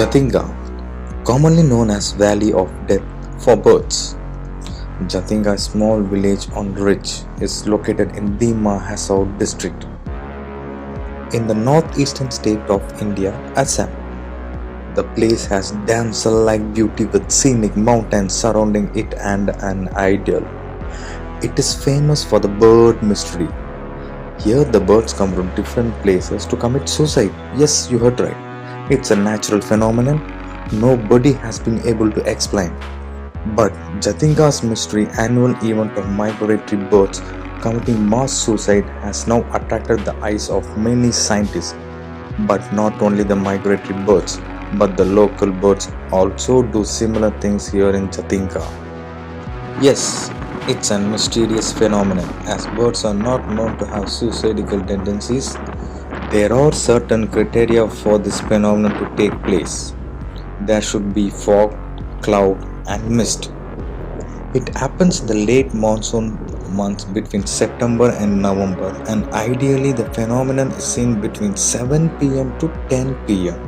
Jatinga, commonly known as Valley of Death for birds. Jatinga, a small village on ridge, is located in Dima Hasao district in the northeastern state of India, Assam. The place has damsel-like beauty with scenic mountains surrounding it and an ideal. It is famous for the bird mystery. Here the birds come from different places to commit suicide. Yes, you heard right. It's a natural phenomenon nobody has been able to explain. But Jatinga's mystery annual event of migratory birds committing mass suicide has now attracted the eyes of many scientists. But not only the migratory birds, but the local birds also do similar things here in Jatinga. Yes, it's a mysterious phenomenon as birds are not known to have suicidal tendencies. There are certain criteria for this phenomenon to take place. There should be fog, cloud, and mist. It happens in the late monsoon months between September and November, and ideally the phenomenon is seen between 7 pm to 10 pm.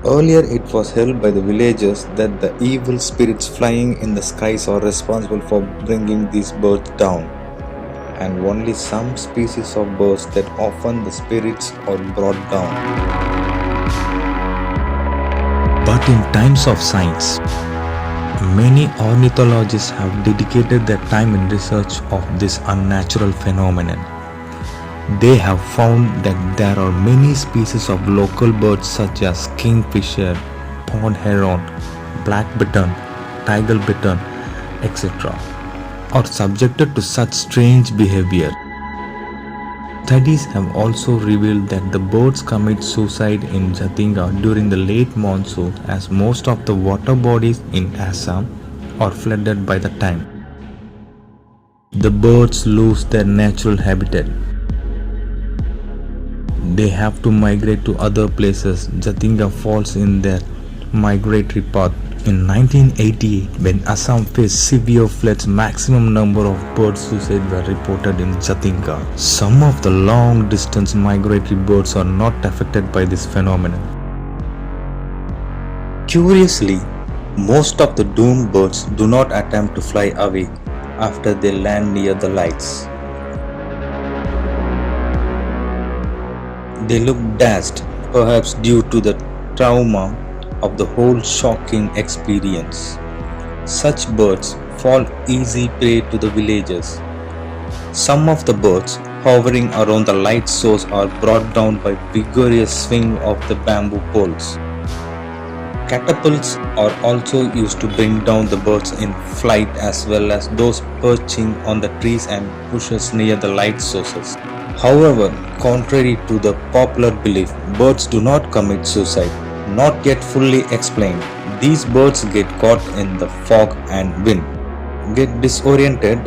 Earlier it was held by the villagers that the evil spirits flying in the skies are responsible for bringing these birds down, and only some species of birds that often the spirits are brought down. But in times of science, many ornithologists have dedicated their time in research of this unnatural phenomenon. They have found that there are many species of local birds such as kingfisher, pond heron, black bittern, tiger bittern, etc. are subjected to such strange behavior. Studies have also revealed that the birds commit suicide in Jatinga during the late monsoon as most of the water bodies in Assam are flooded by the time. The birds lose their natural habitat. They have to migrate to other places. Jatinga falls in their migratory path. In 1988, when Assam faced severe floods, maximum number of bird suicides were reported in Jatinga. Some of the long-distance migratory birds are not affected by this phenomenon. Curiously, most of the doomed birds do not attempt to fly away after they land near the lights. They look dazed, perhaps due to the trauma of the whole shocking experience. Such birds fall easy prey to the villagers. Some of the birds hovering around the light source are brought down by vigorous swing of the bamboo poles. Catapults are also used to bring down the birds in flight as well as those perching on the trees and bushes near the light sources. However, contrary to the popular belief, birds do not commit suicide. Not yet fully explained. These birds get caught in the fog and wind, get disoriented,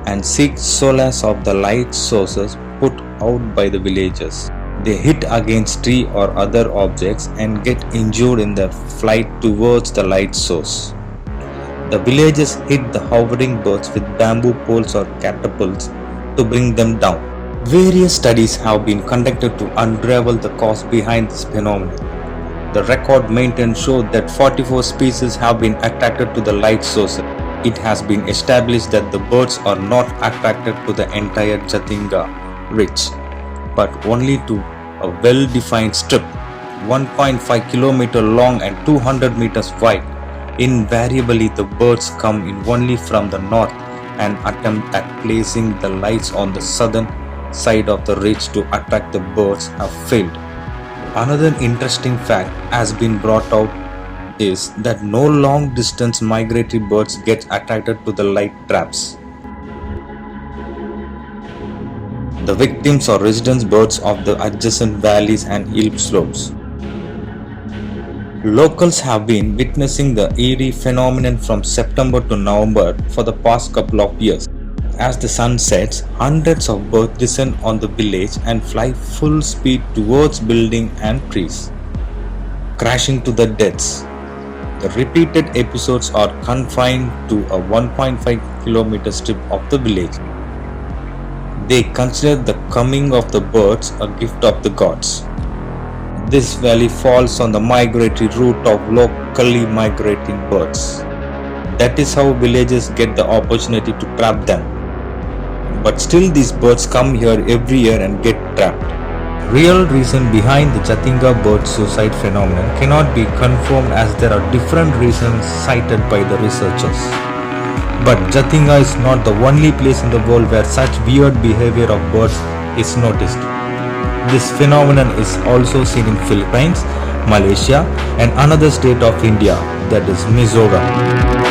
and seek solace of the light sources put out by the villagers. They hit against tree or other objects and get injured in their flight towards the light source. The villagers hit the hovering birds with bamboo poles or catapults to bring them down. Various studies have been conducted to unravel the cause behind this phenomenon. The record maintained showed that 44 species have been attracted to the light source. It has been established that the birds are not attracted to the entire Jatinga ridge, but only to a well-defined strip, 1.5 km long and 200 meters wide. Invariably, the birds come in only from the north and attempt at placing the lights on the southern side of the ridge to attract the birds have failed. Another interesting fact has been brought out is that no long distance migratory birds get attracted to the light traps. The victims are residence birds of the adjacent valleys and hill slopes. Locals have been witnessing the eerie phenomenon from September to November for the past couple of years. As the sun sets, hundreds of birds descend on the village and fly full speed towards buildings and trees, crashing to their deaths. The repeated episodes are confined to a 1.5 km strip of the village. They consider the coming of the birds a gift of the gods. This valley falls on the migratory route of locally migrating birds. That is how villagers get the opportunity to trap them. But still these birds come here every year and get trapped. Real reason behind the Jatinga bird suicide phenomenon cannot be confirmed as there are different reasons cited by the researchers. But Jatinga is not the only place in the world where such weird behavior of birds is noticed. This phenomenon is also seen in Philippines, Malaysia and another state of India, that is Mizoram.